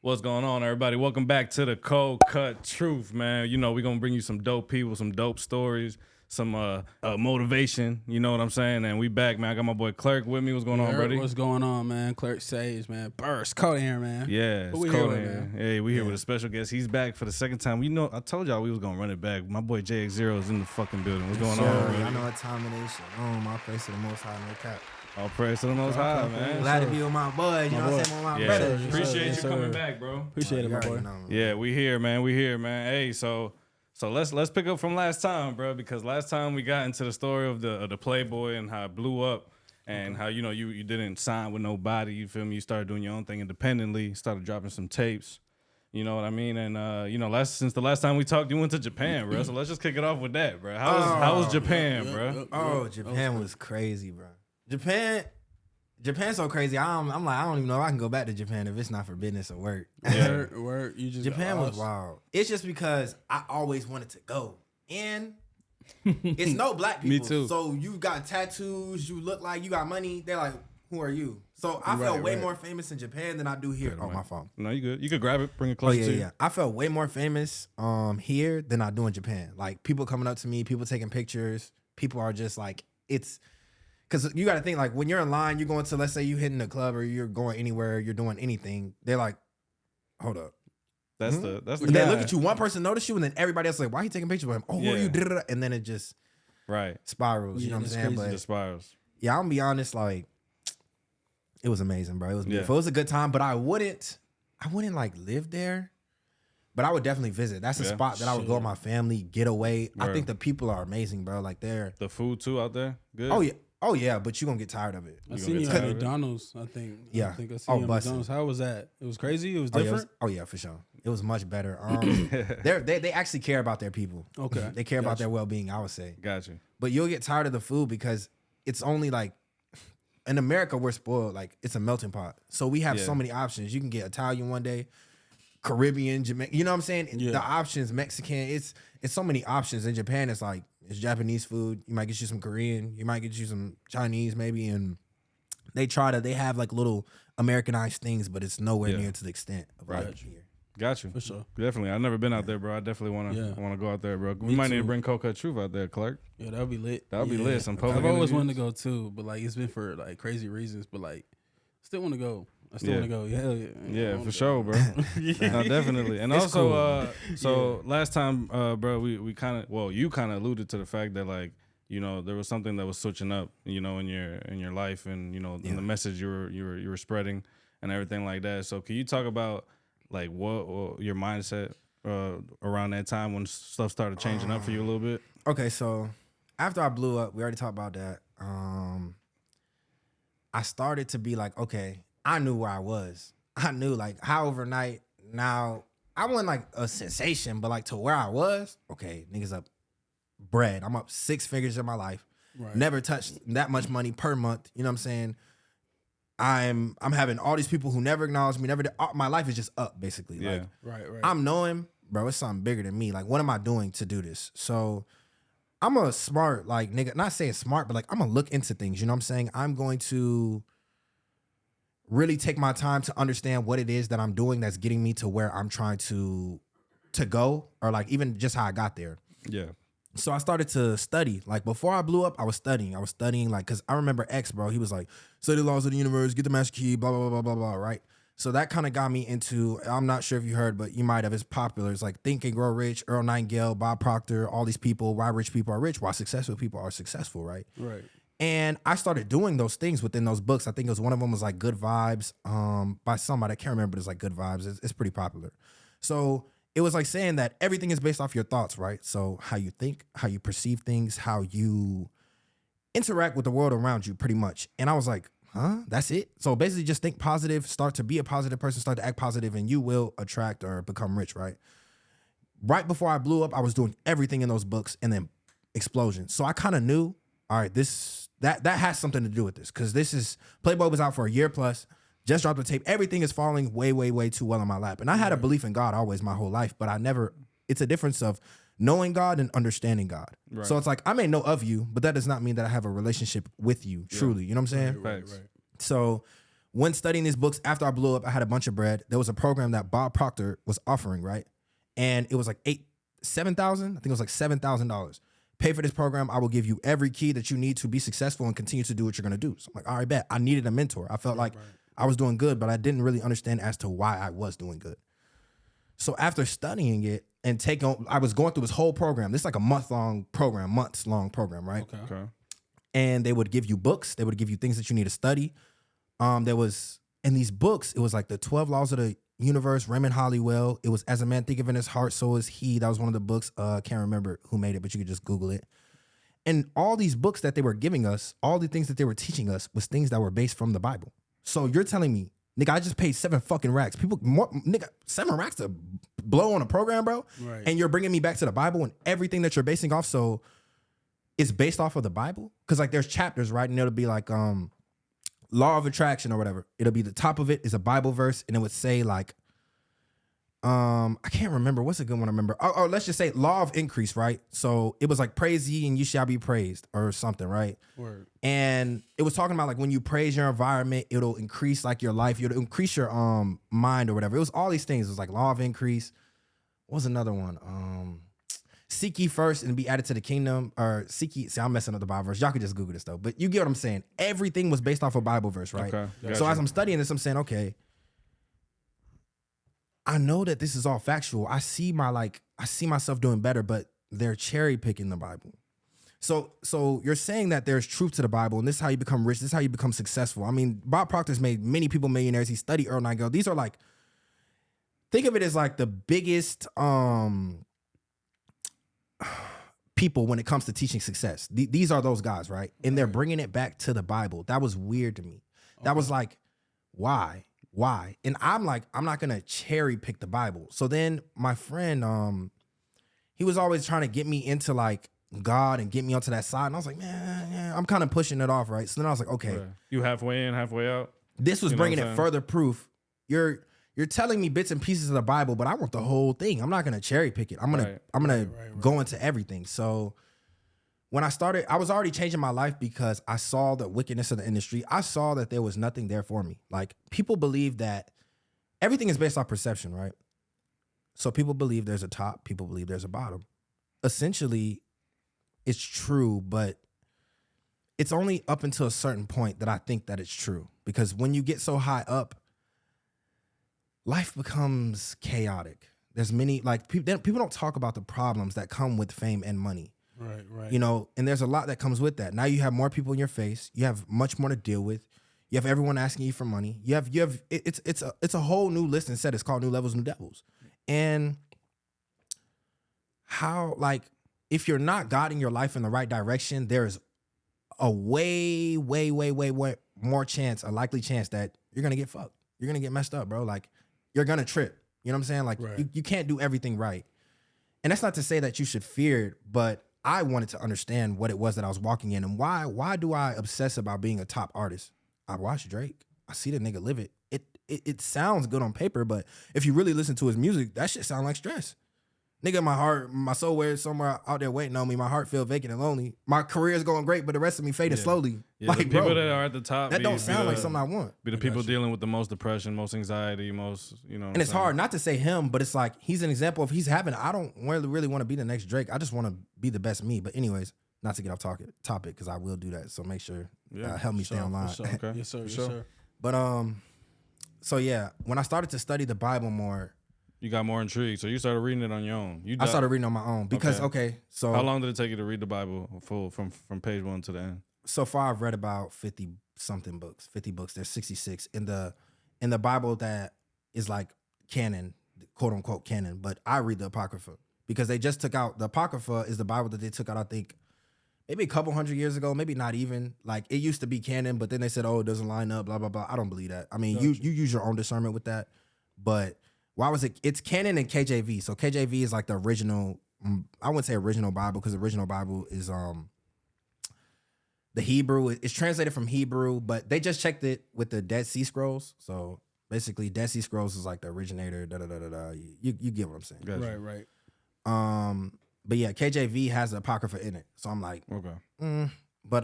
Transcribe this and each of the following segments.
What's going on, everybody? Welcome back to the Cold Cut Truth, man. You know, we're going to bring you some dope people, some dope stories, some motivation, you know what I'm saying? And we back, man. I got my boy Cleark with me. What's going on, buddy? What's going on, man? Cleark Sage, man. Burst, cold here, man. Yeah, it's cold here. Hey, we here with a special guest. He's back for the second time. You know, I told y'all we was going to run it back. My boy JX0 is in the fucking building. What's going on, bro? I know what time it is. Shalom, my praise to the Most High, no cap. All praise to the Most High, man. Glad to be with my boys, you know what I'm saying? With my brothers. Appreciate you coming back, bro. Appreciate it, my boy. Yeah, we here, man. We here, man. Hey, so let's pick up from last time, bro, because last time we got into the story of the Playboy and how it blew up and how, you know, you didn't sign with nobody, you feel me? You started doing your own thing independently, started dropping some tapes. You know what I mean? And, you know, since the last time we talked, you went to Japan, bro. So let's just kick it off with that, bro. How was Japan, bro? Oh, Japan was crazy, bro. Japan's so crazy. I'm like, I don't even know if I can go back to Japan if it's not for business or work. Yeah, work. You just Japan was wild. It's just because I always wanted to go. And it's no black people. Me too. So you got tattoos, you look like you got money. They're like, who are you? So I felt way more famous in Japan than I do here. Oh, my phone. No, you good. You could grab it, bring it closer to you. Yeah. I felt way more famous here than I do in Japan. Like, people coming up to me, people taking pictures. People are just like, it's... Because you got to think, like, when you're in line, you're going to, let's say you hitting the club or you're going anywhere, you're doing anything. They're like, hold up. That's the They look at you, one person notice you, and then everybody else is like, why are you taking pictures with him? Oh, who are you? And then it just spirals. You know what I'm saying? But it spirals. Yeah, I'm going to be honest, like, it was amazing, bro. It was beautiful. It was a good time, but I wouldn't like live there. But I would definitely visit. That's a spot that I would go with my family, get away. Right. I think the people are amazing, bro. Like, they're... The food, too, out there? Good? Oh, yeah, but you're going to get tired of it. I seen you at McDonald's, I think. Yeah. I think I seen you at McDonald's. How was that? It was crazy? It was different? Yeah, for sure. It was much better. They actually care about their people. Okay. They care about their well-being, I would say. Gotcha. But you'll get tired of the food because it's only like... In America, we're spoiled. Like, it's a melting pot. So we have so many options. You can get Italian one day, Caribbean, Jamaican. You know what I'm saying? Yeah. The options, Mexican. It's so many options. In Japan, it's like, it's Japanese food. You might get you some Korean. You might get you some Chinese maybe. And they have like little Americanized things, but it's nowhere near to the extent of like here. Got you. For sure. Definitely. I've never been out there, bro. I definitely want to go out there, bro. We might need to bring Cold Cut Truth out there, Clark. Yeah, that would be lit. That would be lit. Some public I've always interviews. wanted to go too, but like it's been for like crazy reasons, but like still want to go. I still want to go. Hell yeah. Yeah, for sure, bro. No, definitely. And it's also, cool. Last time, bro, we kind of, you kind of alluded to the fact that like, you know, there was something that was switching up, you know, in your life and, you know, in the message you were spreading and everything like that. So can you talk about like what your mindset around that time when stuff started changing up for you a little bit? Okay, so after I blew up, we already talked about that. I started to be like, okay, I knew where I was. I knew like how overnight now I wasn't like a sensation, but like to where I was, okay, niggas up bread. I'm up 6 figures in my life. Right. Never touched that much money per month. You know what I'm saying? I'm having all these people who never acknowledge me, my life is just up basically. Yeah. Like, right. I'm knowing, bro, it's something bigger than me. Like, what am I doing to do this? So I'm a smart, like, nigga, not saying smart, but like, I'm gonna look into things. You know what I'm saying? I'm going to really take my time to understand what it is that I'm doing that's getting me to where I'm trying to go, or like even just how I got there. Yeah. So I started to study. Like before I blew up, I was studying like, cause I remember X, bro, he was like, study the laws of the universe, get the master key, blah, blah, blah, blah, blah, right? So that kind of got me into, I'm not sure if you heard, but you might have, it's popular. It's like Think and Grow Rich, Earl Nightingale, Bob Proctor, all these people, why rich people are rich, why successful people are successful, right? Right. And I started doing those things within those books. I think it was one of them was like Good Vibes by somebody. I can't remember, but it's like Good Vibes. It's pretty popular. So it was like saying that everything is based off your thoughts, right? So how you think, how you perceive things, how you interact with the world around you pretty much. And I was like, huh? That's it? So basically just think positive, start to be a positive person, start to act positive, and you will attract or become rich, right? Right before I blew up, I was doing everything in those books and then explosion. So I kind of knew, all right, that has something to do with this, because this is Playboy was out for a year plus, just dropped the tape. Everything is falling way, way, way too well in my lap. And I had a belief in God always my whole life, but it's a difference of knowing God and understanding God. Right. So it's like, I may know of you, but that does not mean that I have a relationship with you truly. You know what I'm saying? Right. So when studying these books, after I blew up, I had a bunch of bread. There was a program that Bob Proctor was offering, right? And it was like $7,000. I think it was like $7,000. Pay for this program. I will give you every key that you need to be successful and continue to do what you're going to do. So I'm like, all right, bet. I needed a mentor. I felt like I was doing good, but I didn't really understand as to why I was doing good. So after studying it and I was going through this whole program. This is like a months long program, right? Okay. And they would give you books. They would give you things that you need to study. There was, in these books, it was like the 12 Laws of the Universe, Raymond Hollywell. It was As a Man Thinketh in His Heart, So Is He. That was one of the books. Can't remember who made it, but you could just Google it. And all these books that they were giving us, all the things that they were teaching us was things that were based from the Bible. So you're telling me, nigga, I just paid 7 fucking racks. Nigga, 7 racks to blow on a program, bro? Right. And you're bringing me back to the Bible and everything that you're basing off, so it's based off of the Bible? Because like there's chapters, right? And it'll be like Law of Attraction or whatever. It'll be the top of it is a Bible verse, and it would say like, I can't remember. What's a good one to remember? Or let's just say Law of Increase, right? So it was like, praise ye and you shall be praised or something, right? Word. And it was talking about like when you praise your environment, it'll increase like your life, it'll increase your mind or whatever. It was all these things. It was like Law of Increase. What was another one? Seek ye first and be added to the kingdom, or seek ye. See, I'm messing up the Bible verse. Y'all could just Google this though. But you get what I'm saying. Everything was based off a Bible verse, right? Okay. So as I'm studying this, I'm saying, okay, I know that this is all factual. I see myself doing better, but they're cherry picking the Bible. So you're saying that there's truth to the Bible, and this is how you become rich. This is how you become successful. I mean, Bob Proctor's made many people millionaires. He studied Earl Nightingale. These are like, think of it as like the biggest people when it comes to teaching success. These are those guys, right? And they're bringing it back to the Bible. That was weird to me. That was like, why? And I'm like, I'm not gonna cherry pick the Bible. So then my friend, he was always trying to get me into like God and get me onto that side. And I was like, man, I'm kind of pushing it off, right? So then I was like, okay. Yeah. You halfway in, halfway out? This was bringing it further proof. You're telling me bits and pieces of the Bible, but I want the whole thing. I'm not gonna cherry pick it. I'm gonna go into everything. So when I started, I was already changing my life because I saw the wickedness of the industry. I saw that there was nothing there for me. Like, people believe that everything is based off perception, right? So people believe there's a top, people believe there's a bottom. Essentially, it's true, but it's only up until a certain point that I think that it's true. Because when you get so high up, life becomes chaotic. There's many, like, people don't talk about the problems that come with fame and money. Right. You know, and there's a lot that comes with that. Now you have more people in your face. You have much more to deal with. You have everyone asking you for money. It's a whole new list and set. It's called New Levels, New Devils. And how, like, if you're not guiding your life in the right direction, there's a way more chance, a likely chance that you're gonna get fucked. You're gonna get messed up, bro. Like, you're gonna trip. You know what I'm saying? Like, you can't do everything right. And that's not to say that you should fear it, but I wanted to understand what it was that I was walking in, and why do I obsess about being a top artist? I watch Drake. I see the nigga live it. It sounds good on paper, but if you really listen to his music, that shit sound like stress. Nigga, my heart, my soul wears somewhere out there waiting on me. My heart feel vacant and lonely. My career is going great, but the rest of me faded slowly. Yeah, like, the people bro, that are at the top, that don't sound like something I want. Be the people dealing with the most depression, most anxiety, most, you know. And it's hard not to say him, but it's like, he's an example of, he's having, I don't really want to be the next Drake. I just want to be the best me. But anyways, not to get off topic, because I will do that. So make sure, help me stay online. Sure. Okay. Yes, sir. But, so yeah, when I started to study the Bible more, you got more intrigued. So you started reading it on your own. I started reading on my own because, so. How long did it take you to read the Bible full from page 1 to the end? So far, I've read about 50 books. There's 66 in the Bible that is like canon, quote unquote canon. But I read the Apocrypha because they just took out, the Apocrypha is the Bible that they took out, I think, maybe a couple hundred years ago, maybe not even. Like, it used to be canon, but then they said, oh, it doesn't line up, blah, blah, blah. I don't believe that. I mean, you use your own discernment with that. But why was it? It's canon and KJV. So KJV is like the original, I wouldn't say original Bible, because the original Bible is the Hebrew. It's translated from Hebrew, but they just checked it with the Dead Sea Scrolls. So basically, Dead Sea Scrolls is like the originator, You get what I'm saying. Gotcha. Right. But yeah, KJV has the Apocrypha in it. So I'm like, okay. But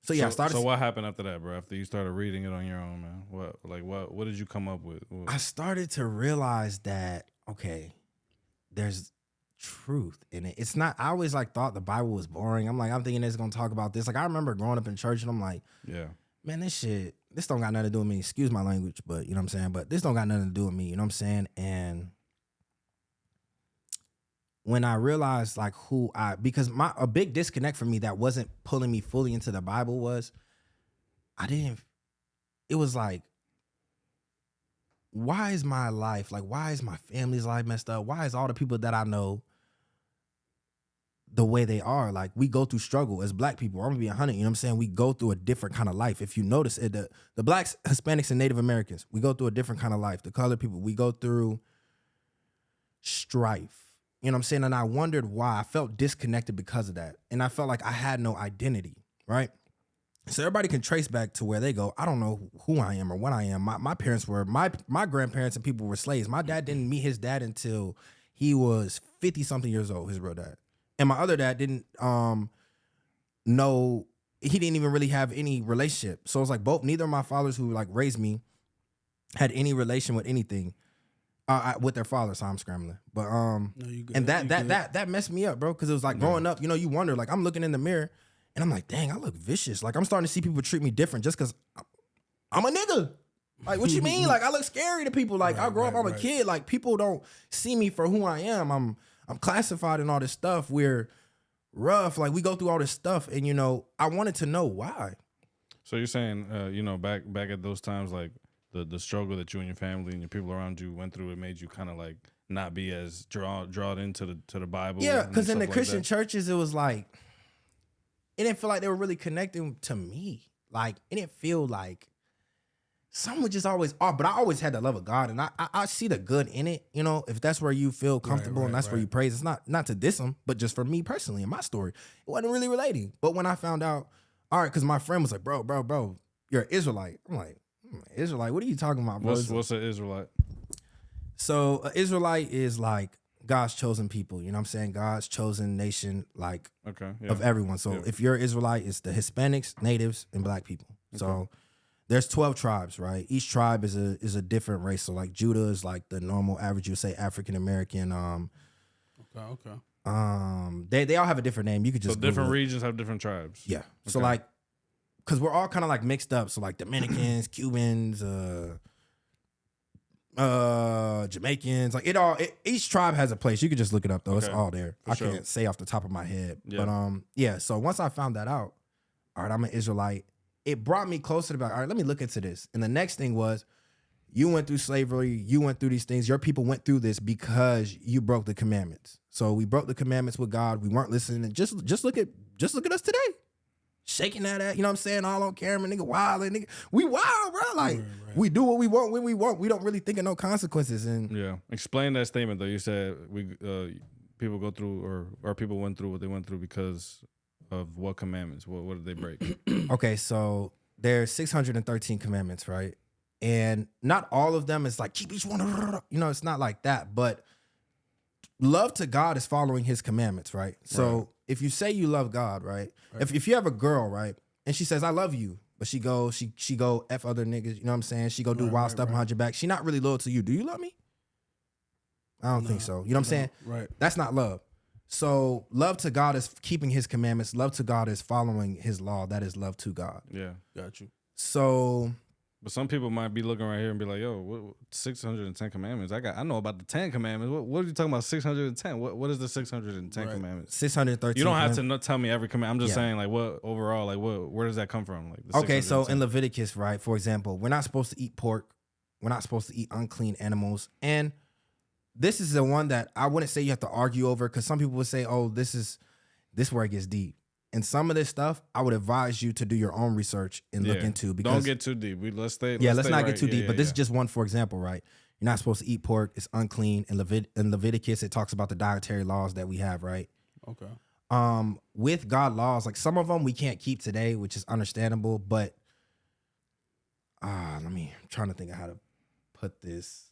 So yeah, I started. So what happened after that, bro? After you started reading it on your own, man, what did you come up with? I started to realize that okay, there's truth in it. It's not. I always like thought the Bible was boring. I'm thinking it's gonna talk about this. Like I remember growing up in church, and I'm like, yeah, man, this don't got nothing to do with me. Excuse my language, but you know what I'm saying. But this don't got nothing to do with me. You know what I'm saying? And when I realized like because a big disconnect for me that wasn't pulling me fully into the Bible was it was like, why is my life, like why is my family's life messed up? Why is all the people that I know the way they are? Like we go through struggle as black people. I'm gonna be 100, you know what I'm saying? We go through a different kind of life. If you notice it, the blacks, Hispanics, and Native Americans, we go through a different kind of life. The colored people, we go through strife. You know what I'm saying? And I wondered why. I felt disconnected because of that. And I felt like I had no identity, right? So everybody can trace back to where they go. I don't know who I am or what I am. My parents were, my grandparents and people were slaves. My dad didn't meet his dad until he was 50-something years old, his real dad. And my other dad didn't know, he didn't even really have any relationship. So it's like neither of my fathers who like raised me had any relation with anything. With their father, so I'm scrambling. But No, you good. and that messed me up, bro. Because it was like growing up, you wonder, like I'm looking in the mirror and I'm like, dang, I look vicious. Like I'm starting to see people treat me different just because I'm a nigga. Like what you mean? Like I look scary to people. Like I grow up, I'm a kid. Like people don't see me for who I am. I'm classified in all this stuff. We're rough. Like we go through all this stuff, and I wanted to know why. So you're saying, back at those times, like. The struggle that you and your family and your people around you went through, it made you kind of like not be as drawn into the Bible. Yeah, because in the Christian churches, it was like, it didn't feel like they were really connecting to me. Like, it didn't feel like something was just always off. But I always had the love of God, and I see the good in it. If that's where you feel comfortable and that's where you praise, it's not to diss them, but just for me personally in my story, it wasn't really relating. But when I found out, all right, because my friend was like, bro, you're an Israelite. I'm like, Israelite? What are you talking about, bro? What's an Israelite? So an Israelite is like God's chosen people. You know what I'm saying? God's chosen nation, like of everyone. So if you're Israelite, it's the Hispanics, natives, and black people. Okay. So there's 12 tribes, right? Each tribe is a different race. So like Judah is like the normal average, you would say African American. Okay. They all have a different name. You could just different regions have different tribes. Yeah. Okay. So like, because we're all kind of like mixed up. So like Dominicans, Cubans, Jamaicans, like each tribe has a place. You could just look it up though. Okay. It's all there. I can't say off the top of my head. Yeah. But so once I found that out, all right, I'm an Israelite. It brought me closer to all right, let me look into this. And the next thing was, you went through slavery, you went through these things. Your people went through this because you broke the commandments. So we broke the commandments with God. We weren't listening. Just look at us today. Shaking that at, you know what I'm saying, all on camera, nigga, wild, nigga. We wild, bro. Like, we do what we want when we want. We don't really think of no consequences. And yeah, explain that statement though. You said people go through or people went through what they went through because of what commandments? What did they break? Okay, so there's 613 commandments, right? And not all of them is like keep each one. It's not like that. But love to God is following His commandments, right? So. If you say you love God, right? If you have a girl, right, and she says I love you, but she go F other niggas, you know what I'm saying? She go do wild stuff behind your back. She not really loyal to you. Do you love me? I don't think so. You know what I'm saying? Right. That's not love. So love to God is keeping His commandments. Love to God is following His law. That is love to God. Yeah, got you. So. But some people might be looking right here and be like, yo, what 610 commandments? I know about the 10 commandments. What are you talking about 610? What is the 610 commandments? 613. You don't have to tell me every commandment. I'm just saying, like, what overall, like, where does that come from? Like, okay, so in Leviticus, right, for example, we're not supposed to eat pork. We're not supposed to eat unclean animals. And this is the one that I wouldn't say you have to argue over, because some people would say, oh, this where it gets deep. And some of this stuff, I would advise you to do your own research and look into. Because don't get too deep. Let's not get too deep. But this is just one, for example, right? You're not supposed to eat pork. It's unclean. In Leviticus, it talks about the dietary laws that we have, right? Okay. With God laws, like some of them we can't keep today, which is understandable. But I'm trying to think of how to put this.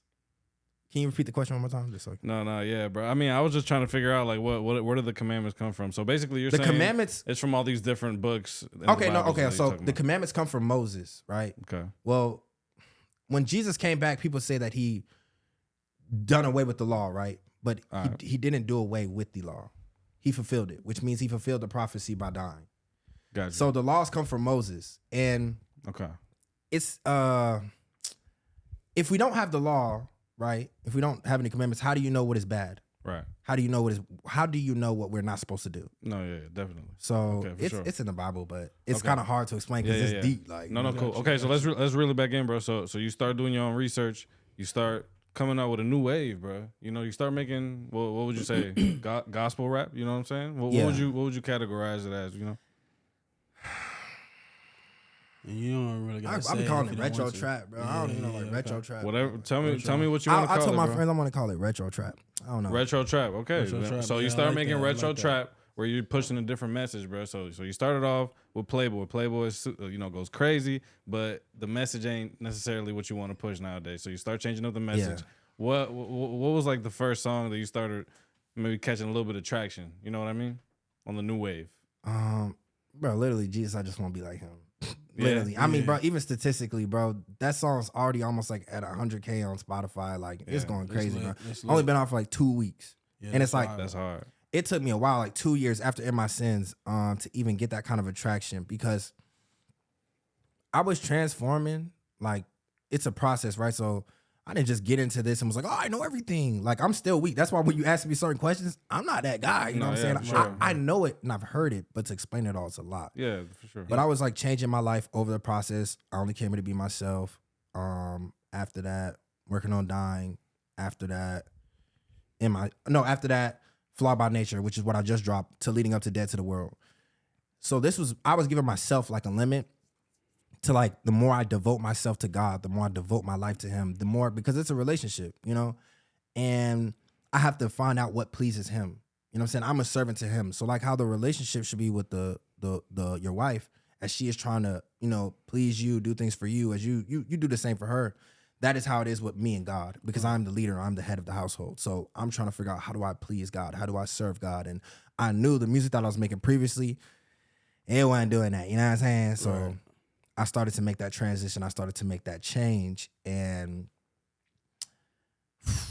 Can you repeat the question one more time? Just so No, yeah, bro. I mean, I was just trying to figure out like where do the commandments come from? So basically, you're the saying commandments. it's from all these different books. Okay, no, okay. So the commandments come from Moses, right? Okay. Well, when Jesus came back, people say that he done away with the law, right? But he didn't do away with the law. He fulfilled it, which means he fulfilled the prophecy by dying. Gotcha. So the laws come from Moses, and it's if we don't have the law, right? If we don't have any commandments, how do you know what is bad? Right. How do you know what we're not supposed to do? No, yeah, definitely. So it's in the Bible, but it's kind of hard to explain because it's deep. Like no, cool. Okay, so let's reel it back in, bro. So you start doing your own research. You start coming out with a new wave, bro. You know, you start making what would you say, gospel rap? You know what I'm saying? What would you categorize it as? You know. And you don't really got to say. I'll be calling it retro trap, bro. I don't even know, like retro trap. Whatever. Tell me what you want to call it. I told my bro. friends I want to call it retro trap. I don't know. Retro trap. Okay. Retro trap. So you start making retro trap where you're pushing a different message, bro. So you started off with Playboy. Playboy is, goes crazy, but the message ain't necessarily what you want to push nowadays. So you start changing up the message. Yeah. What was like the first song that you started maybe catching a little bit of traction? You know what I mean? On the new wave. Bro, literally, Jesus, I just want to be like him. Literally. I mean, bro, even statistically, bro, that song's already almost like at 100K on Spotify. Like, it's going crazy, bro. Only been out for like 2 weeks. Yeah, and it's like, that's hard. It took me a while, like 2 years after In My Sins, to even get that kind of attraction because I was transforming. Like, it's a process, right? So I didn't just get into this and was like, oh, I know everything. Like, I'm still weak. That's why when you ask me certain questions, I'm not that guy. You know what I'm saying? Sure. I know it and I've heard it, but to explain it all is a lot. Yeah, for sure. But I was like changing my life over the process. I only came here to be myself. After that, working on dying. After that, after that, Flawed by Nature, which is what I just dropped, to leading up to Dead to the World. So I was giving myself like a limit to like, the more I devote myself to God, the more I devote my life to him, the more, because it's a relationship, you know, and I have to find out what pleases him. You know what I'm saying? I'm a servant to him. So like how the relationship should be with your wife, as she is trying to, please you, do things for you, as you do the same for her. That is how it is with me and God, because I'm the leader, I'm the head of the household. So I'm trying to figure out, how do I please God? How do I serve God? And I knew the music that I was making previously, it wasn't doing that. You know what I'm saying? So right. I started to make that transition. I started to make that change. And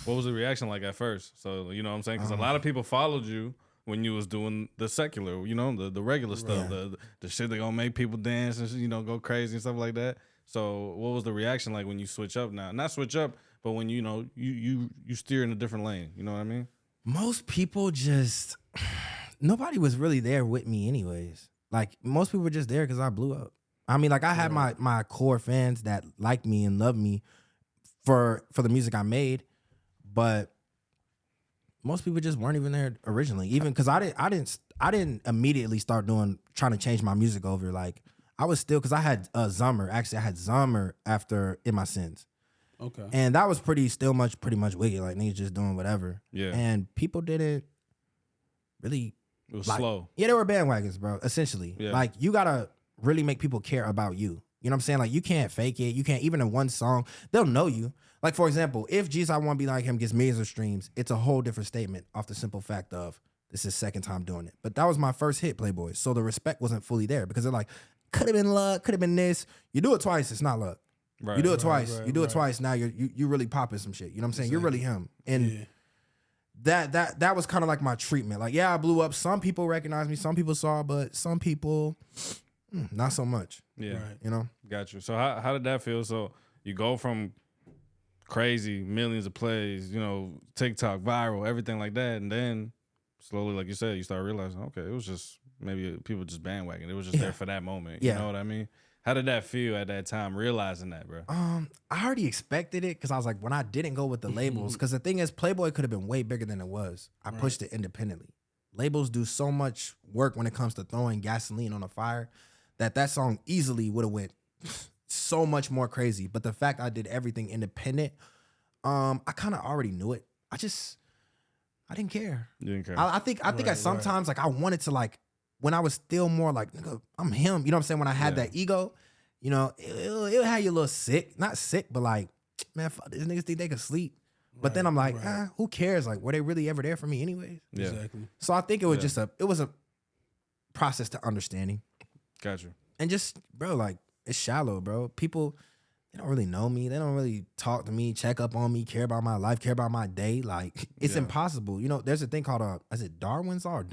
what was the reaction like at first? So, you know what I'm saying? Because a lot of people followed you when you was doing the secular, the regular stuff, the shit that gonna make people dance and, go crazy and stuff like that. So what was the reaction like when you switch up now? Not switch up, but when, you steer in a different lane. You know what I mean? Most people nobody was really there with me anyways. Like, most people were just there because I blew up. I mean, like, I had my core fans that liked me and loved me for the music I made, but most people just weren't even there originally. Even because I didn't immediately start trying to change my music over. Like, I was still, because I had Zummer. Actually, I had Zummer after In My Sins. Okay. And that was pretty much wicked. Like, niggas just doing whatever. Yeah. And people didn't really. It was slow. Yeah, they were bandwagons, bro, essentially. Yeah. Like, you gotta really make people care about you. You know what I'm saying? Like, you can't fake it. You can't, even in one song, they'll know you. Like, for example, if Jesus, I Want to Be Like Him gets millions of streams, it's a whole different statement off the simple fact of, this is second time doing it. But that was my first hit, Playboy. So the respect wasn't fully there, because they're like, could have been luck, could have been this. You do it twice, it's not luck. Right. You do it twice. You do it twice, now you really popping some shit. You know what I'm saying? Exactly. You're really him. And that was kind of like my treatment. Like, yeah, I blew up. Some people recognized me, some people saw, but some people, not so much. Yeah. Right. You know? Got you. So how did that feel? So you go from crazy, millions of plays, TikTok, viral, everything like that, and then slowly, like you said, you start realizing, okay, it was just maybe people just bandwagon. It was just there for that moment. You know what I mean? How did that feel at that time, realizing that, bro? I already expected it, because I was like, when I didn't go with the labels, because the thing is, Playboy could have been way bigger than it was. I pushed it independently. Labels do so much work when it comes to throwing gasoline on a fire that song easily would have went so much more crazy. But the fact I did everything independent, I kind of already knew it. I didn't care. You didn't care. I think I sometimes like I wanted to, like, when I was still more like, nigga, I'm him. You know what I'm saying? When I had that ego, it'll have you a little sick. Not sick, but like, man, fuck, these niggas think they can sleep. But then I'm like, who cares? Like, were they really ever there for me anyways? Yeah. Exactly. So I think it was just a process to understanding. Gotcha. And just, bro, like, it's shallow, bro. People, they don't really know me. They don't really talk to me, check up on me, care about my life, care about my day. Like, it's impossible. You know, there's a thing called, is it Darwin's Law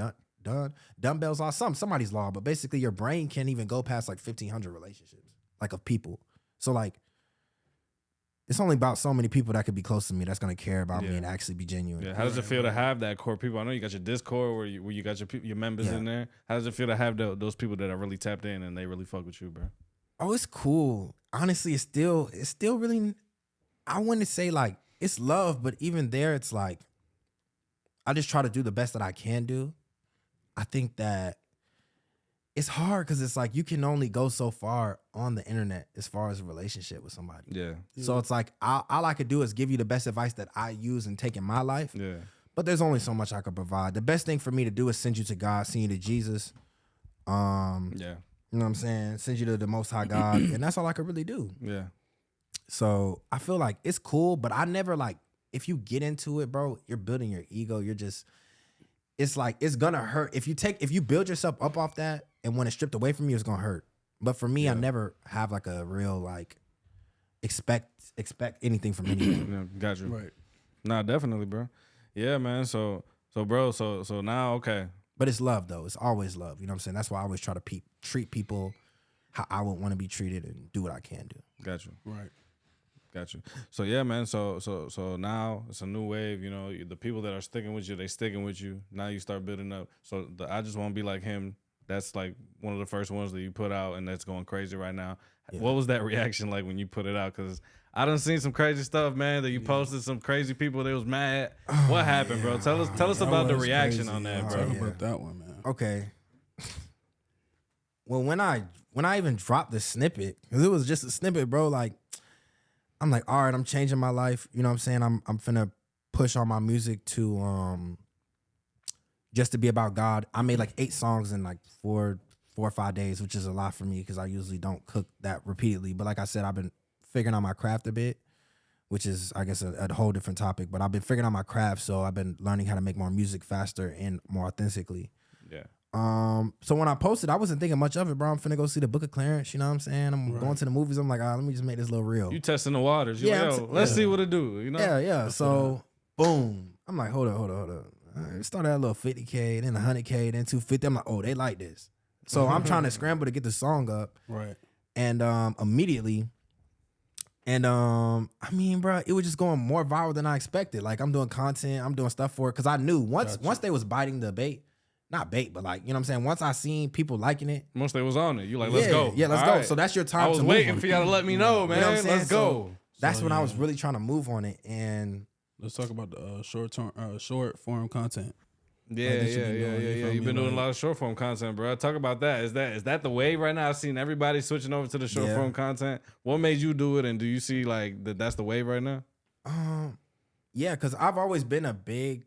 or Dumbbell's Law? Somebody's law. But basically, your brain can't even go past, like, 1,500 relationships, like, of people. So, like, it's only about so many people that could be close to me that's going to care about me and actually be genuine. Yeah. How does it feel to have that core people? I know you got your Discord where you got your members in there. How does it feel to have those people that are really tapped in and they really fuck with you, bro? Oh, it's cool. Honestly, it's still really, I wouldn't say like it's love, but even there, it's like I just try to do the best that I can do. I think that it's hard because it's like you can only go so far on the internet as far as a relationship with somebody. Yeah. So it's like all I could do is give you the best advice that I use and take in my life. Yeah. But there's only so much I could provide. The best thing for me to do is send you to God, send you to Jesus. Yeah. You know what I'm saying? Send you to the Most High God. And that's all I could really do. Yeah. So I feel like it's cool, but I never like, if you get into it, bro, you're building your ego. You're just, it's like, it's gonna hurt. If you build yourself up off that and when it's stripped away from you, it's gonna hurt. But for me, I never have like a real like, expect anything from anyone. Yeah, got you. Right. Nah, definitely, bro. Yeah, man. So bro, so now, okay. But it's love though. It's always love. You know what I'm saying? That's why I always try to treat people how I would want to be treated and do what I can do. Got you. Right. Got you. So yeah, man. So now it's a new wave. You know, the people that are sticking with you, they sticking with you. Now you start building up. So I just want to be like him. That's like one of the first ones that you put out, and that's going crazy right now. Yeah. What was that reaction like when you put it out? Because I done seen some crazy stuff, man. That you posted some crazy people. They was mad. What happened, bro? Tell us about the reaction on that, bro. Talk about that one, man. Okay. Well, when I even dropped the snippet, because it was just a snippet, bro. Like, I'm like, all right, I'm changing my life. You know what I'm saying? I'm finna push all my music to just to be about God. I made like 8 songs in like 4 or 5 days, which is a lot for me because I usually don't cook that repeatedly. But like I said, I've been figuring out my craft a bit, which is, I guess, a whole different topic. But I've been figuring out my craft, so I've been learning how to make more music faster and more authentically. Yeah. So when I posted, I wasn't thinking much of it, bro. I'm finna go see the Book of Clarence. You know what I'm saying? I'm going to the movies. I'm like, let me just make this a little real. You testing the waters. You're like, let's see what it do. You know? Yeah. So boom. I'm like, hold up. It started at a little 50K, then 100K, then 250. I'm like, oh, they like this. So I'm trying to scramble to get the song up. Right. And immediately, and I mean, bro, it was just going more viral than I expected. Like, I'm doing content, I'm doing stuff for it, because I knew once they was biting the bait, not bait, but like, you know what I'm saying? Once I seen people liking it. Once they was on it, you like, let's go. Yeah, let's All go. right. So that's your time I was to waiting move for y'all to let me know, man. You know what I'm saying? Let's go. So that's when I was really trying to move on it. And let's talk about the short form content. Yeah. You've been doing a lot of short form content, bro. Talk about that. Is that the wave right now? I've seen everybody switching over to the short form content. What made you do it, and do you see like that's the wave right now? Yeah, because I've always been a big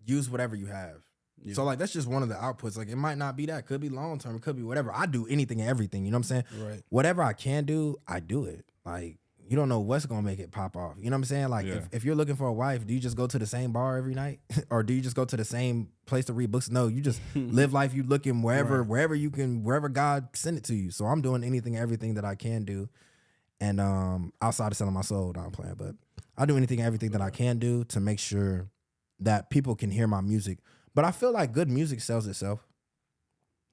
use whatever you have. Yeah. So like that's just one of the outputs. Like it might not be that, could be long term, it could be whatever. I do anything and everything. You know what I'm saying? Right. Whatever I can do, I do it. Like you don't know what's gonna make it pop off. You know what I'm saying? Like if you're looking for a wife, do you just go to the same bar every night, or do you just go to the same place to read books? No, you just live life. You looking wherever you can, wherever God send it to you. So I'm doing anything, everything that I can do, and outside of selling my soul, no, I'm playing, but I do anything, everything that I can do to make sure that people can hear my music. But I feel like good music sells itself.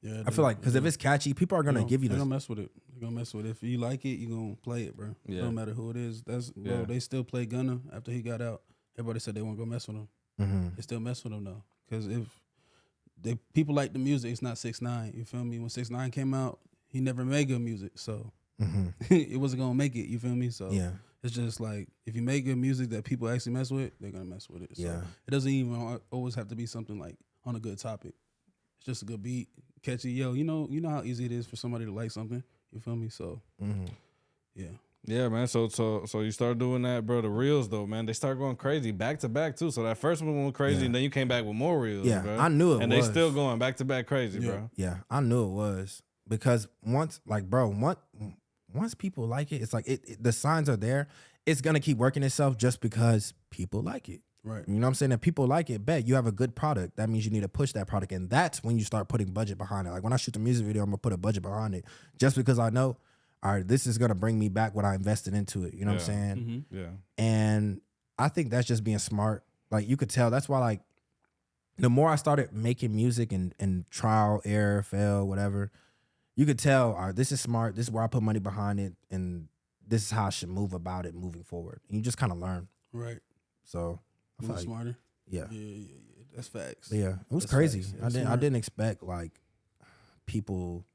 Yeah, I feel like because if it's catchy, people are gonna give you this. They're gonna mess with it. They're gonna mess with it. If you like it, you're gonna play it, bro. Yeah. No matter who it is. Bro, they still play Gunna after he got out. Everybody said they won't go mess with him. Mm-hmm. They still mess with him though. Because if people like the music, it's not 6ix9ine. You feel me? When 6ix9ine came out, he never made good music. So it wasn't gonna make it, you feel me? So it's just like if you make good music that people actually mess with, they're gonna mess with it. So it doesn't even always have to be something like on a good topic. It's just a good beat, catchy. Yo, you know how easy it is for somebody to like something. You feel me? So yeah, man. So you start doing that, bro. The reels though, man, they start going crazy back to back too. So that first one went crazy, and then you came back with more reels. Yeah, bro. I knew it, and was. they still going back to back crazy, bro. Yeah, I knew it was because once people like it, it's like the signs are there, it's gonna keep working itself just because people like it. Right. You know what I'm saying? If people like it, bet you have a good product. That means you need to push that product. And that's when you start putting budget behind it. Like when I shoot the music video, I'm gonna put a budget behind it just because I know, all right, this is gonna bring me back what I invested into it. You know what I'm saying? Mm-hmm. Yeah. And I think that's just being smart. Like you could tell. That's why like the more I started making music and trial, error, fail, whatever, you could tell, all right, this is smart. This is where I put money behind it. And this is how I should move about it moving forward. And you just kind of learn. Right. So I Move smarter. Yeah. Yeah. That's facts. Yeah. It was That's crazy. facts. I didn't expect like people,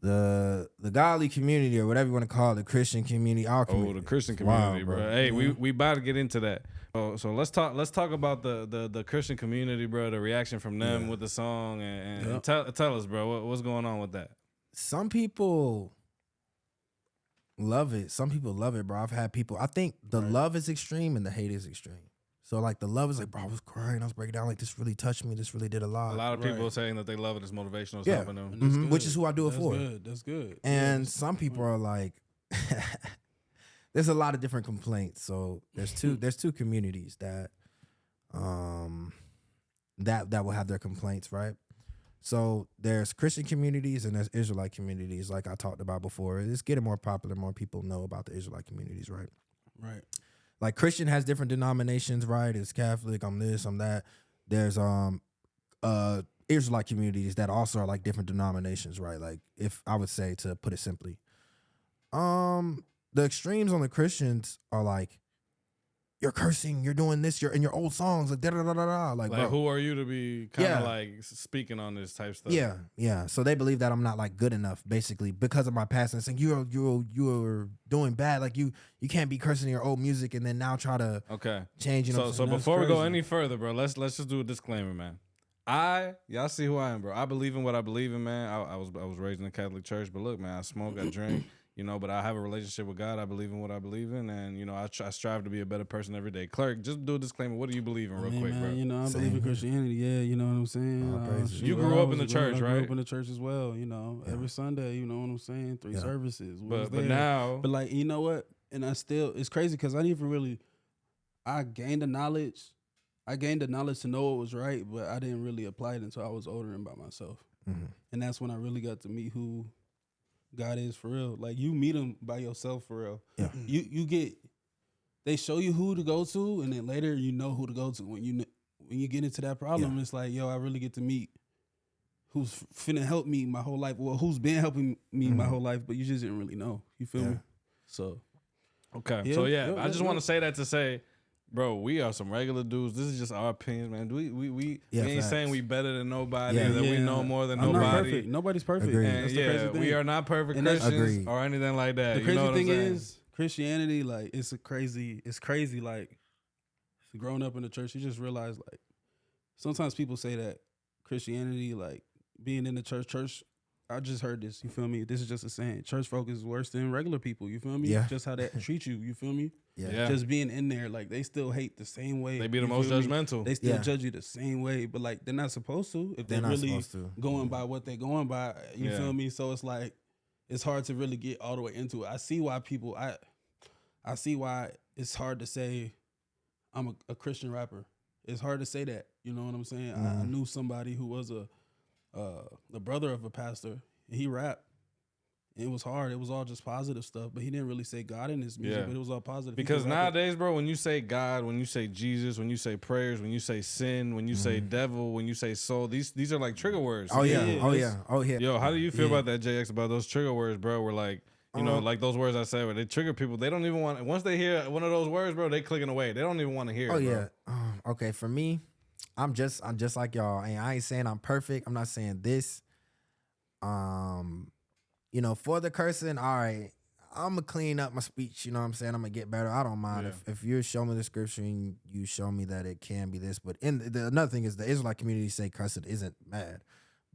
the godly community or whatever you want to call it, the Christian community, our community. Oh, the Christian community, wow, bro. Hey, we about to get into that. So let's talk about the Christian community, bro. The reaction from them with the song and tell us, bro, what's going on with that? Some people love it. Some people love it, bro. I've had people. I think the love is extreme and the hate is extreme. So like the love is like, bro, I was crying, I was breaking down. Like this really touched me. This really did a lot. A lot of people saying that they love it. It's motivational. It's helping them. Mm-hmm. Which is who I do it That's for. Good. That's good. And some people are like, there's a lot of different complaints. So there's two communities that that will have their complaints, right? So there's Christian communities and there's Israelite communities, like I talked about before. It's getting more popular. More people know about the Israelite communities, right? Right. Like Christian has different denominations, right? It's Catholic, I'm this, I'm that. There's Israelite communities that also are like different denominations, right? Like if I would say, to put it simply, the extremes on the Christians are like, you're cursing, you're doing this, you're in your old songs, like da da da da da. Like bro, who are you to be kind of like speaking on this type stuff? Yeah. So they believe that I'm not like good enough, basically, because of my past, and saying you're doing bad. Like you can't be cursing your old music and then now try to change. You know. So before we go any further, bro, let's just do a disclaimer, man. Y'all see who I am, bro. I believe in what I believe in, man. I was raised in the Catholic Church, but look, man, I smoke, I drink. You know, but I have a relationship with God. I believe in what I believe in, and you know, I strive to be a better person every day. Cleark, just do a disclaimer. What do you believe in, real quick, man, bro? You know, I believe in Christianity. Yeah, you know what I'm saying. You grew up in the church, right? I grew up in the church as well. You know, every Sunday. You know what I'm saying? 3 services. But now, but like, you know what? And it's crazy because I didn't even really. I gained the knowledge. To know what was right, but I didn't really apply it until I was older and by myself. Mm-hmm. And that's when I really got to meet who God is for real. Like you meet him by yourself for real. Yeah. They show you who to go to, and then later you know who to go to. When you get into that problem, it's like, yo, I really get to meet who's finna help me my whole life. Well, who's been helping me my whole life, but you just didn't really know. You feel me? So okay. I just want to say that to say, bro, we are some regular dudes. This is just our opinions, man. We ain't saying we better than nobody, that we know more than nobody. Not perfect. Nobody's perfect. And the crazy thing. We are not perfect Christians or anything like that. The crazy thing is, Christianity, like, it's crazy, like, growing up in the church, you just realize, like, sometimes people say that Christianity, like, being in the church, I just heard this, you feel me? This is just a saying. Church folk is worse than regular people, you feel me? Yeah. Just how that treat you feel me? Yeah. Just being in there, like, they still hate the same way. They be the most judgmental. They still judge you the same way, but, like, they're not supposed to if they're really going by what they're going by, you feel me? So it's like, it's hard to really get all the way into it. I see why people, I see why it's hard to say I'm a Christian rapper. It's hard to say that, you know what I'm saying? I knew somebody who was the brother of a pastor, and he rapped. It was hard. It was all just positive stuff, but he didn't really say God in his music, but it was all positive. Because nowadays, bro, when you say God, when you say Jesus, when you say prayers, when you say sin, when you say devil, when you say soul, these are like trigger words. Oh yeah. Yo, how do you feel about that, JX, about those trigger words, bro? We're like, you know, like those words I said, where they trigger people. They don't even want, once they hear one of those words, bro, they clicking away. They don't even want to hear it, bro. Okay, for me, I'm just like y'all. And I ain't saying I'm perfect. I'm not saying this. You know, for the cursing, all right, I'm going to clean up my speech. You know what I'm saying? I'm going to get better. I don't mind. If you show me the scripture and you show me that it can be this. But another thing is the Israelite community say cursing isn't bad.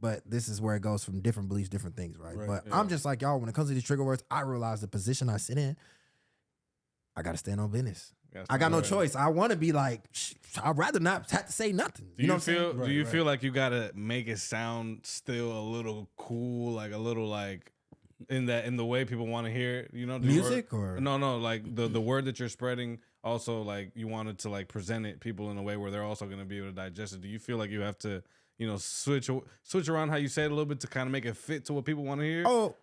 But this is where it goes from different beliefs, different things, right? But I'm just like y'all. When it comes to these trigger words, I realize the position I sit in, I got to stand on business. I got no choice. I want to be like, I'd rather not have to say nothing. Do you feel like you got to make it sound still a little cool, like a little like, in the way people want to hear it, you know, music or no, like the word that you're spreading. Also, like you wanted to like present it people in a way where they're also going to be able to digest it. Do you feel like you have to, you know, switch around how you say it a little bit to kind of make it fit to what people want to hear? Oh,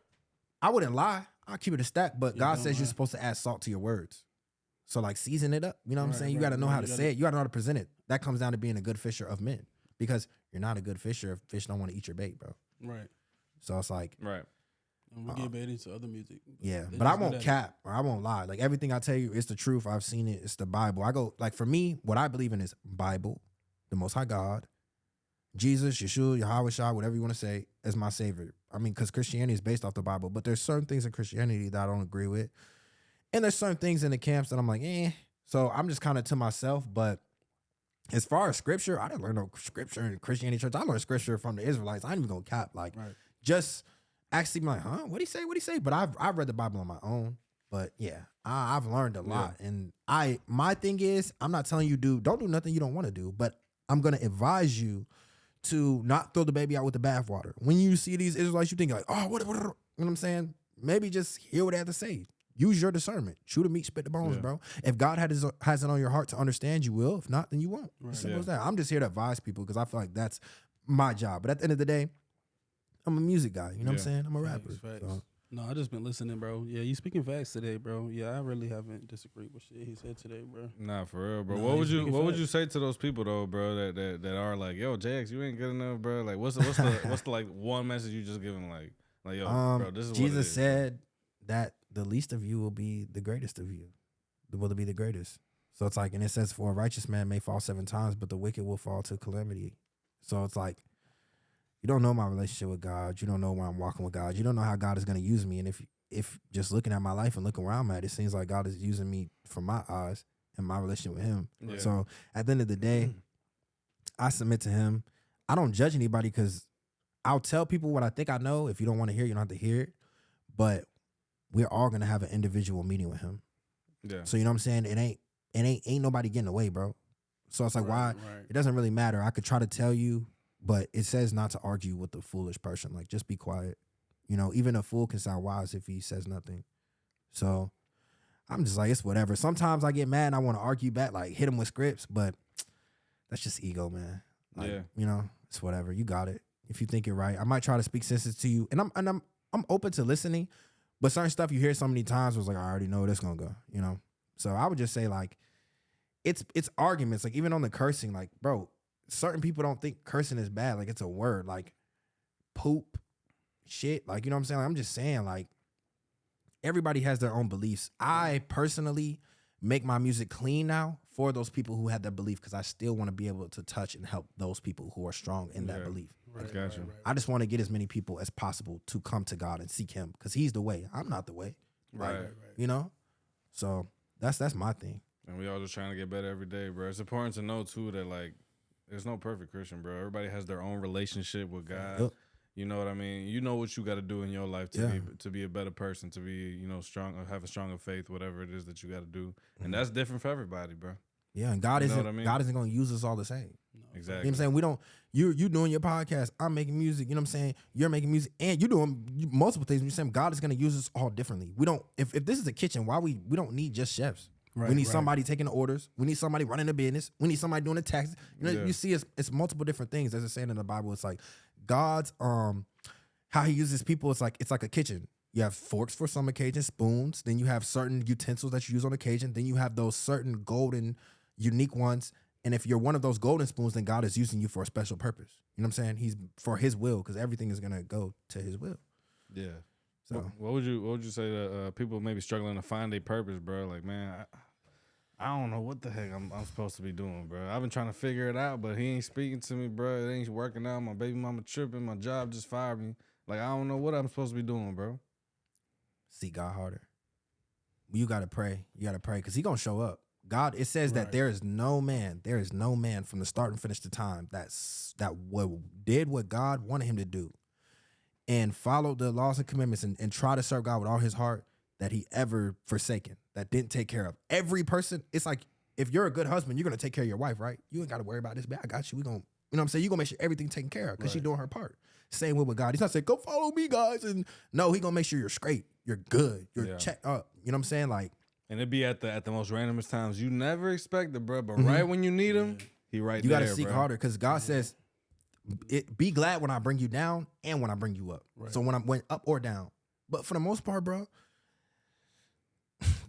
I wouldn't lie. I'll keep it a stack, but God says you're supposed to add salt to your words. So like season it up. You know what I'm saying? You got to know how to say it. You got to know how to present it. That comes down to being a good fisher of men, because you're not a good fisher if fish don't want to eat your bait, bro. Right. So it's like, right. And we get baited into other music. Yeah, but I won't cap or I won't lie. Like everything I tell you is the truth. I've seen it. It's the Bible. I go like, for me, what I believe in is Bible, the Most High God, Jesus, Yeshua, Yahweh Shah, whatever you want to say, as my savior. I mean, because Christianity is based off the Bible, but there's certain things in Christianity that I don't agree with, and there's certain things in the camps that I'm like, eh. So I'm just kind of to myself. But as far as scripture, I didn't learn no scripture in Christianity church. I learned scripture from the Israelites. I ain't even gonna cap. Like, just actually, like, huh? What'd he say? What'd he say? But I've read the Bible on my own. But yeah, I've learned a lot. And my thing is, I'm not telling you don't do nothing you don't want to do, but I'm gonna advise you to not throw the baby out with the bathwater. When you see these Israelites, you think like, oh, what? You know what I'm saying? Maybe just hear what they have to say. Use your discernment. Chew the meat, spit the bones, bro. If God has it on your heart to understand, you will. If not, then you won't. As simple as that. I'm just here to advise people because I feel like that's my job. But at the end of the day, I'm a music guy. You know what I'm saying? I'm a rapper. Facts. So. No, I just been listening, bro. Yeah, you speaking facts today, bro. Yeah, I really haven't disagreed with shit he said today, bro. Nah, for real, bro. What would you say to those people though, bro, that are like, yo, JX, you ain't good enough, bro? Like, what's the like one message you just give them, like yo, bro, this is Jesus what it is, said that the least of you will be the greatest of you. Will be the greatest. So it's like, and it says, for a righteous man may fall 7 times, but the wicked will fall to calamity. So it's like, you don't know my relationship with God. You don't know where I'm walking with God. You don't know how God is going to use me. And if just looking at my life and looking where I'm at, it seems like God is using me from my eyes and my relationship with him. Yeah. So at the end of the day, I submit to him. I don't judge anybody because I'll tell people what I think I know. If you don't want to hear it, you don't have to hear it. But we're all going to have an individual meeting with him. Yeah. So you know what I'm saying? It ain't nobody getting away, bro. So it's like, why? It doesn't really matter. I could try to tell you, but it says not to argue with a foolish person. Like, just be quiet. You know, even a fool can sound wise if he says nothing. So I'm just like, it's whatever. Sometimes I get mad and I want to argue back, like hit him with scripts, but that's just ego, man. Like, you know, it's whatever. You got it. If you think you're right, I might try to speak sense to you, and I'm open to listening. But certain stuff you hear so many times was like, I already know where this gonna go, you know. So I would just say, like, it's arguments. Like, even on the cursing, like, bro, certain people don't think cursing is bad. Like, it's a word, like poop, shit. Like, you know what I'm saying? Like, I'm just saying, like, everybody has their own beliefs. I personally make my music clean now for those people who had that belief, because I still want to be able to touch and help those people who are strong in that belief. Right. I just want to get as many people as possible to come to God and seek him, because he's the way. I'm not the way. Right. You know? So that's my thing. And we all just trying to get better every day, bro. It's important to know too that, like, there's no perfect Christian, bro. Everybody has their own relationship with God. Yep. You know what I mean? You know what you got to do in your life to be a better person, to be, you know, strong, have a stronger faith, whatever it is that you got to do. And that's different for everybody, bro. Yeah, and God isn't going to use us all the same. No. Exactly. You know what I'm saying? We don't, you doing your podcast, I'm making music, you know what I'm saying? You're making music, and you're doing multiple things. You're saying God is going to use us all differently. We don't, if this is a kitchen, we don't need just chefs. We need somebody taking the orders. We need somebody running the business. We need somebody doing the taxes. You know, you see it's multiple different things. As it's saying in the Bible, it's like God's how he uses people. It's like a kitchen. You have forks for some occasions, spoons. Then you have certain utensils that you use on occasion. Then you have those certain golden, unique ones. And if you're one of those golden spoons, then God is using you for a special purpose. You know what I'm saying? He's for his will, because everything is gonna go to his will. Yeah. So what would you say to people maybe struggling to find their purpose, bro? Like, man, I don't know what the heck I'm supposed to be doing, bro. I've been trying to figure it out, but he ain't speaking to me, bro. It ain't working out. My baby mama tripping. My job just fired me. Like, I don't know what I'm supposed to be doing, bro. Seek God harder. You got to pray. You got to pray, because he going to show up. God, it says that there is no man from the start and finish the time that did what God wanted him to do and followed the laws and commandments and try to serve God with all his heart, that he ever forsaken, that didn't take care of. Every person, it's like, if you're a good husband, you're going to take care of your wife, right? You ain't got to worry about this, man. I got you. You know what I'm saying? You're going to make sure everything taken care of because she's doing her part. Same with God. He's not saying, go follow me, guys. And no, he going to make sure you're straight. You're good. You're checked up. You know what I'm saying? Like, and it be at the most randomest times. You never expect it, bro. But right when you need him, he right you there, You got to seek harder because God says, be glad when I bring you down and when I bring you up. Right. So when I went up or down. But for the most part, bro,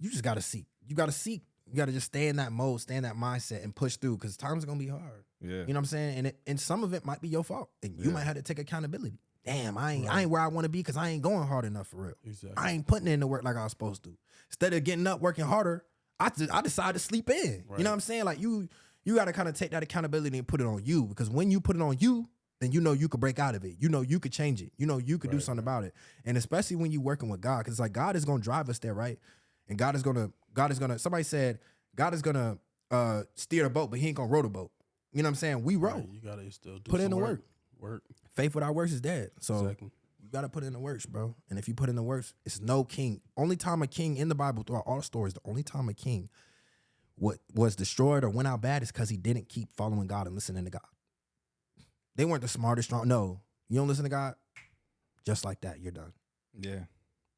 you just got to seek. You got to seek. You got to just stay in that mode, stay in that mindset and push through because times are going to be hard. Yeah. You know what I'm saying? And some of it might be your fault. And you might have to take accountability. Damn, I ain't where I want to be because I ain't going hard enough for real. Exactly. I ain't putting in the work like I was supposed to. Instead of getting up, working harder, I decided to sleep in. Right. You know what I'm saying? Like you got to kind of take that accountability and put it on you because when you put it on you, then you know you could break out of it. You know you could change it. You know you could do something about it. And especially when you're working with God because it's like God is going to drive us there, right? And God is going to, somebody said, God is going to steer the boat, but he ain't going to row the boat. You know what I'm saying? We row. Right, you got to still do put in the work. Faith without works is dead. So you got to put in the works, bro. And if you put in the works, it's no king. Only time a king in the Bible, throughout all the stories, the only time a king was destroyed or went out bad is because he didn't keep following God and listening to God. They weren't the smartest, strong. No, you don't listen to God, just like that, you're done. Yeah.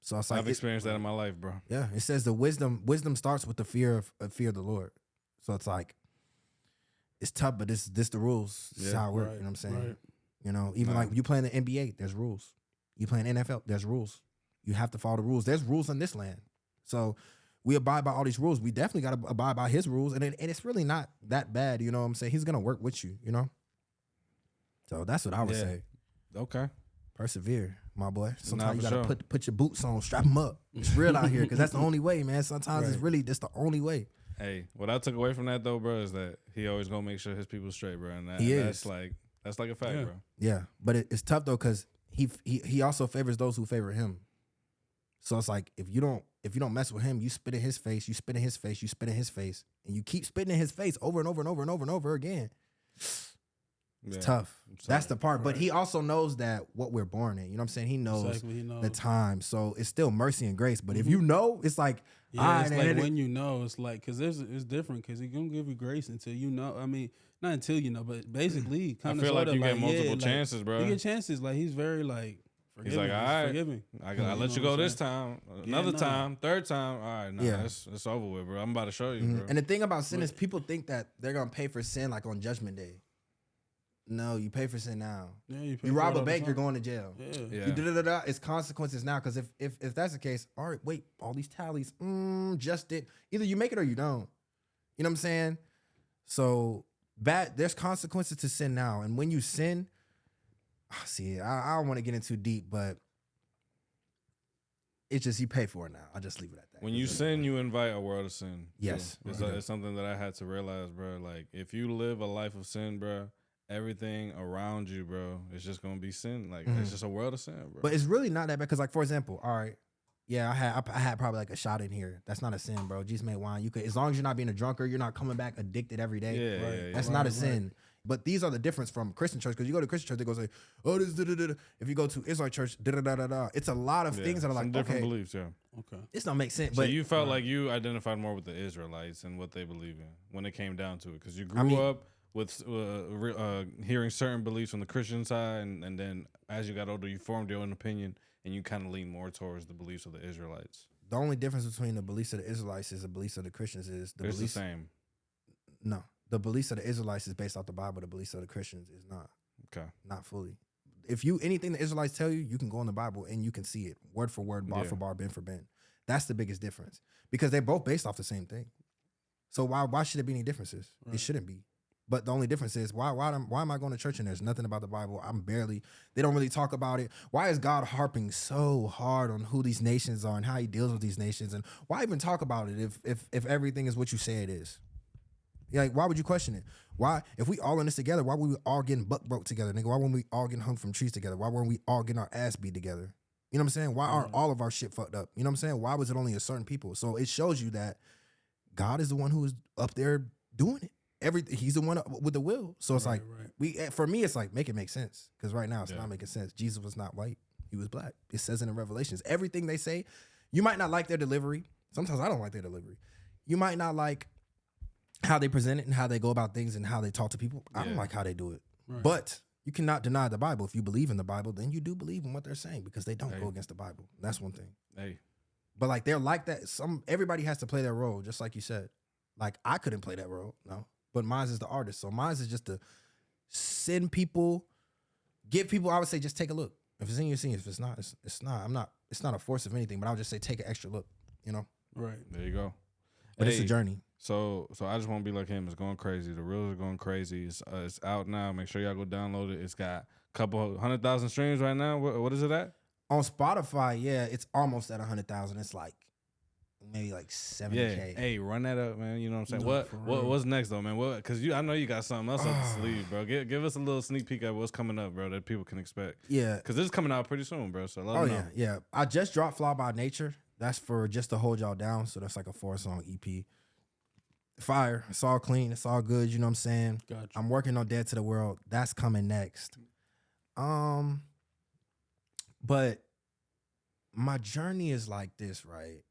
So it's like I've experienced that in my life, bro. Yeah, it says the wisdom starts with the fear of the Lord. So it's like it's tough, but this the rules. This is how it works. You know what I'm saying? Right. You know, even like you playing the NBA, there's rules. You playing NFL, there's rules. You have to follow the rules. There's rules in this land. So we abide by all these rules. We definitely got to abide by his rules, and it's really not that bad. You know what I'm saying? He's gonna work with you. You know. So that's what I would say. Okay. Persevere, my boy. Sometimes you gotta put your boots on, strap them up. It's real out here because that's the only way, man. Sometimes it's really just the only way. Hey, what I took away from that though, bro, is that he always gonna make sure his people's straight, bro. And that's like a fact, bro. Yeah, but it's tough though because he also favors those who favor him. So it's like if you don't mess with him, you spit in his face, you spit in his face, you spit in his face, and you keep spitting in his face over and over and over and over and over again. It's tough. That's the part. Right. But he also knows that what we're born in. You know what I'm saying? He knows the time. So it's still mercy and grace. But if you know, it's like, it's like when you know, it's like, because it's different because he's going to give you grace until you know. I mean, not until you know, but basically, kind of. I feel like you get multiple chances, bro. You get chances. Like, he's very, like, he's like, all right, forgiving. I let you go this time, another time, third time. All right, it's over with, bro. I'm about to show you, bro. And the thing about sin is people think that they're going to pay for sin like on Judgment Day. No, you pay for sin now. Yeah, you rob a bank, you're going to jail. Yeah. You it's consequences now. Because if that's the case, all right, wait, all these tallies, just did. Either you make it or you don't. You know what I'm saying? So there's consequences to sin now. And when you sin, I don't want to get in too deep, but it's just you pay for it now. I'll just leave it at that. When you sin, you invite a world of sin. Yes. It's something that I had to realize, bro. Like, if you live a life of sin, bro, everything around you, bro, it's just gonna be sin. Like it's just a world of sin, bro. But it's really not that bad. Cause like, for example, all right, yeah, I had probably like a shot in here. That's not a sin, bro. Jesus made wine. You could, as long as you're not being a drunkard, you're not coming back addicted every day. Yeah, that's not a sin. But these are the difference from Christian church. Because you go to Christian church, they go say, oh, this da-da-da-da. If you go to Israelite church, da-da-da-da-da. It's a lot of things that are like, different beliefs, Okay. This don't make sense. So you felt like you identified more with the Israelites and what they believe in when it came down to it. Because you grew up with hearing certain beliefs from the Christian side, and then as you got older, you formed your own opinion, and you kind of lean more towards the beliefs of the Israelites. The only difference between the beliefs of the Israelites is the beliefs of the Christians is the beliefs. The same. No, the beliefs of the Israelites is based off the Bible. The beliefs of the Christians is not. Okay. Not fully. If anything the Israelites tell you, you can go in the Bible and you can see it word for word, bar for bar, bend for bend. That's the biggest difference because they're both based off the same thing. So why should there be any differences? Right. It shouldn't be. But the only difference is why am I going to church and there's nothing about the Bible? They don't really talk about it. Why is God harping so hard on who these nations are and how he deals with these nations? And why even talk about it if everything is what you say it is? Like, why would you question it? Why, if we all in this together, why were we all getting buck broke together, nigga? Why weren't we all getting hung from trees together? Why weren't we all getting our ass beat together? You know what I'm saying? Why aren't all of our shit fucked up? You know what I'm saying? Why was it only a certain people? So it shows you that God is the one who is up there doing it. He's the one with the will. So it's for me, it's like, make it make sense. Because right now it's not making sense. Jesus was not white. He was black. It says it in Revelations. Everything they say, you might not like their delivery. Sometimes I don't like their delivery. You might not like how they present it and how they go about things and how they talk to people. I don't like how they do it. Right. But you cannot deny the Bible. If you believe in the Bible, then you do believe in what they're saying because they don't go against the Bible. That's one thing. Hey. But like they're like that. Everybody has to play their role, just like you said. Like I couldn't play that role, no. But mine is the artist. So mine is just to send people, give people, I would say just take a look. If it's in your scene, if it's not, it's not. It's not a force of anything, but I'll just say take an extra look, you know? Right. There you go. But it's a journey. So I just want to be like him. It's going crazy. The reels are going crazy. It's out now. Make sure y'all go download it. It's got a couple 100,000 streams right now. What is it at? On Spotify, yeah, it's almost at 100,000. It's like maybe like 70K. Yeah. Hey, run that up, man. You know what I'm saying? What's next though, man? Because I know you got something else up the sleeve, bro. Give us a little sneak peek at what's coming up, bro, that people can expect. Yeah. Because this is coming out pretty soon, bro. So let them know. Yeah. I just dropped Fly by Nature. That's for just to hold y'all down. So that's like a 4-song EP. Fire. It's all clean. It's all good. You know what I'm saying? Gotcha. I'm working on Dead to the World. That's coming next. But my journey is like this, right?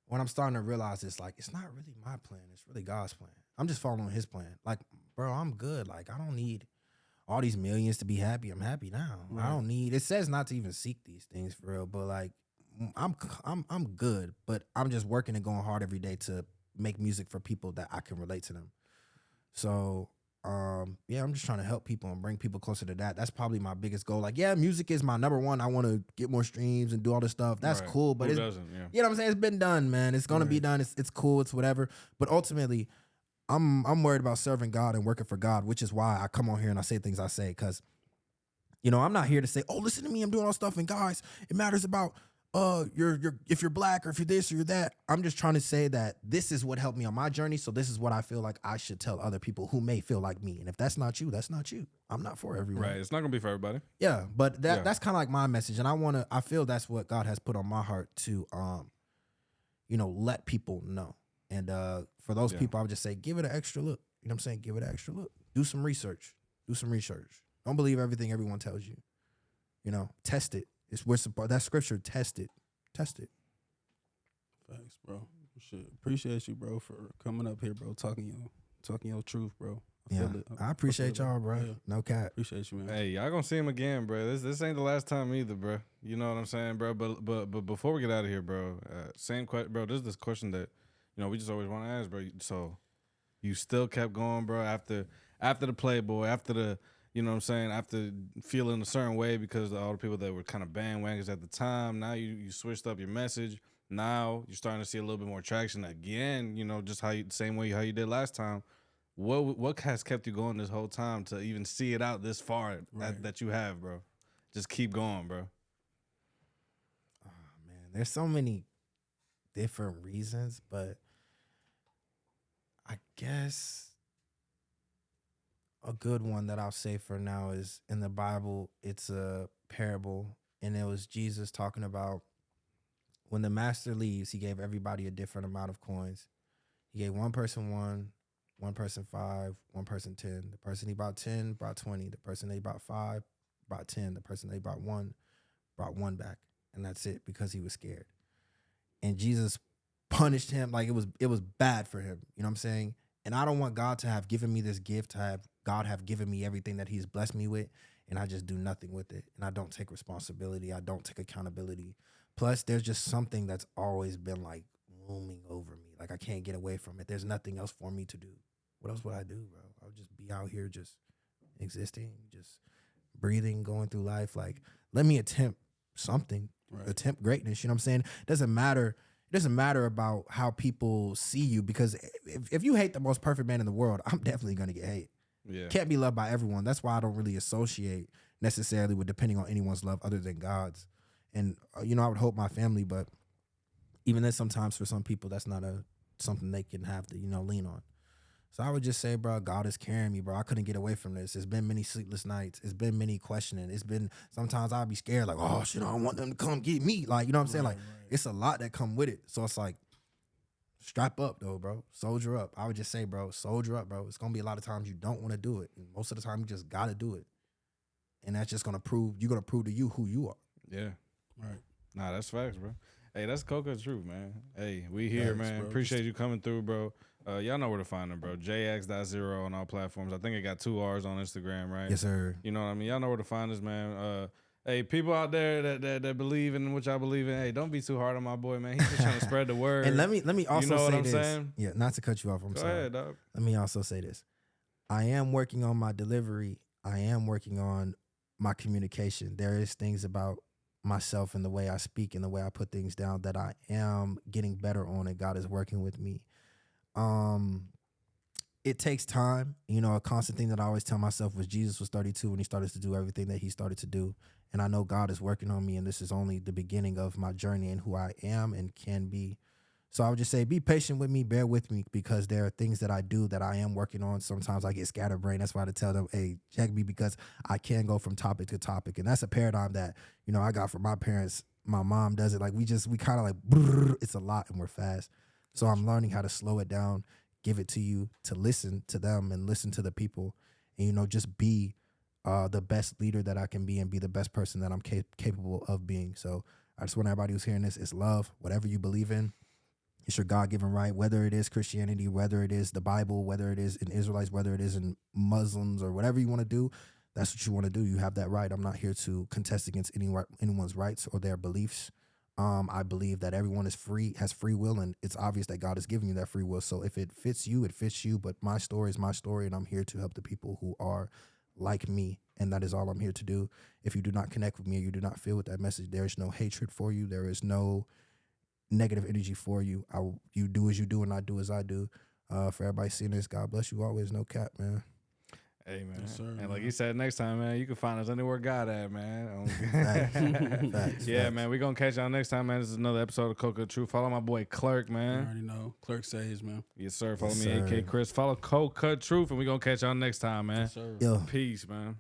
When I'm starting to realize it's like, it's not really my plan. It's really God's plan. I'm just following his plan. Like, bro, I'm good. Like, I don't need all these millions to be happy. I'm happy now. Right. I don't need, it says not to even seek these things for real, but like, I'm good, but I'm just working and going hard every day to make music for people that I can relate to them. So, yeah, I'm just trying to help people and bring people closer to that. That's probably my biggest goal. Like, yeah, music is my number one. I want to get more streams and do all this stuff. That's cool, but you know what I'm saying? It's been done, man. It's going to be done. It's cool. It's whatever. But ultimately, I'm worried about serving God and working for God, which is why I come on here and I say things I say. Because, you know, I'm not here to say, oh, listen to me, I'm doing all stuff. And guys, it matters about if you're black or if you're this or you're that. I'm just trying to say that this is what helped me on my journey. So this is what I feel like I should tell other people who may feel like me. And if that's not you, that's not you. I'm not for everyone. Right. It's not gonna be for everybody. Yeah. But that's kind of like my message. And I feel that's what God has put on my heart to, you know, let people know. And for those people, I would just say, give it an extra look. You know what I'm saying? Give it an extra look. Do some research. Don't believe everything everyone tells you. You know, test it. That scripture, test it. Thanks, bro. Appreciate you, bro, for coming up here, bro, talking your truth, bro. I appreciate y'all, bro. Yeah. No cap. Appreciate you, man. Hey, y'all gonna see him again, bro. This ain't the last time either, bro. You know what I'm saying, bro? But before we get out of here, bro, same question, bro. This is this question that, you know, we just always want to ask, bro. So you still kept going, bro, after the Playboy, after the, you know what I'm saying, after feeling a certain way because of all the people that were kind of bandwagons at the time. Now you switched up your message. Now you're starting to see a little bit more traction again, you know, just same way how you did last time. What has kept you going this whole time to even see it out this far that you have, bro? Just keep going, bro. Oh, man, there's so many different reasons, but I guess a good one that I'll say for now is in the Bible, it's a parable, and it was Jesus talking about when the master leaves, he gave everybody a different amount of coins. He gave one person 1 person 5, one person 10. The person he bought 10 brought 20. The person they bought 5 brought 10. The person they bought 1 brought 1 back. And that's it, because he was scared. And Jesus punished him like it was bad for him. You know what I'm saying? And I don't want God to have given me this gift, to have God have given me everything that he's blessed me with, and I just do nothing with it. And I don't take responsibility. I don't take accountability. Plus, there's just something that's always been like looming over me. Like I can't get away from it. There's nothing else for me to do. What else would I do, bro? I would just be out here just existing, just breathing, going through life. Like, let me attempt something, attempt greatness. You know what I'm saying? It doesn't matter about how people see you, because if you hate the most perfect man in the world, I'm definitely going to get hate. Yeah. Can't be loved by everyone. That's why I don't really associate necessarily with depending on anyone's love other than God's. And, you know, I would hope my family, but even then sometimes for some people, that's not something they can have to, you know, lean on. So I would just say, bro, God is carrying me, bro. I couldn't get away from this. It's been many sleepless nights. It's been many questioning. It's been, sometimes I'll be scared, like, oh, shit, I don't want them to come get me. Like, you know what I'm saying? Like, it's a lot that come with it. So it's like, strap up, though, bro. Soldier up. I would just say, bro, soldier up, bro. It's going to be a lot of times you don't want to do it. And most of the time, you just got to do it. And that's just going to prove, you're going to prove to you who you are. Yeah. Right. Nah, that's facts, bro. Hey, that's Coca's truth, man. Hey, we here, man. Bro. Appreciate you coming through, bro. Y'all know where to find him, bro. JX.0 on all platforms. I think it got 2 R's on Instagram, right? Yes, sir. You know what I mean? Y'all know where to find us, man. Hey, people out there that believe in what y'all believe in, hey, don't be too hard on my boy, man. He's just trying to spread the word. And let me also you know say what I'm this. Saying? Yeah, not to cut you off. I'm Go sorry. ahead, dog. Let me also say this. I am working on my delivery. I am working on my communication. There is things about myself and the way I speak and the way I put things down that I am getting better on, and God is working with me. It takes time. You know, a constant thing that I always tell myself was Jesus was 32 when he started to do everything that he started to do. And I know God is working on me, and this is only the beginning of my journey and who I am and can be. So I would just say, be patient with me, bear with me, because there are things that I do that I am working on. Sometimes I get scatterbrained. That's why I tell them, hey, check me, because I can go from topic to topic. And that's a paradigm that, you know, I got from my parents. My mom does it. Like we kind of like, it's a lot and we're fast. So I'm learning how to slow it down, give it to you, to listen to them and listen to the people, and, you know, just be the best leader that I can be and be the best person that I'm capable of being. So I just want everybody who's hearing this, is love, whatever you believe in. It's your God-given right, whether it is Christianity, whether it is the Bible, whether it is in Israelites, whether it is in Muslims, or whatever you want to do. That's what you want to do. You have that right. I'm not here to contest against anyone's rights or their beliefs. I believe that everyone is free, has free will, and it's obvious that God is giving you that free will. So if it fits you, it fits you. But my story is my story, and I'm here to help the people who are like me, and that is all I'm here to do. If you do not connect with me, or you do not feel with that message, there is no hatred for you. There is no negative energy for you. You do as you do, and I do as I do. For everybody seeing this, God bless you always. No cap, man. Hey, man. Yes, sir, and man. like you said, next time, man, you can find us anywhere God at, man. Facts, yeah, facts. man. We're going to catch y'all next time, man. This is another episode of Coca Truth. Follow my boy Cleark, You man. already know. Cleark says, man. Yes, sir. Follow Yes, me, sir. A.K Chris. Follow Coca Truth, and we're going to catch y'all next time, man. Yes, sir. Yo. Peace, man.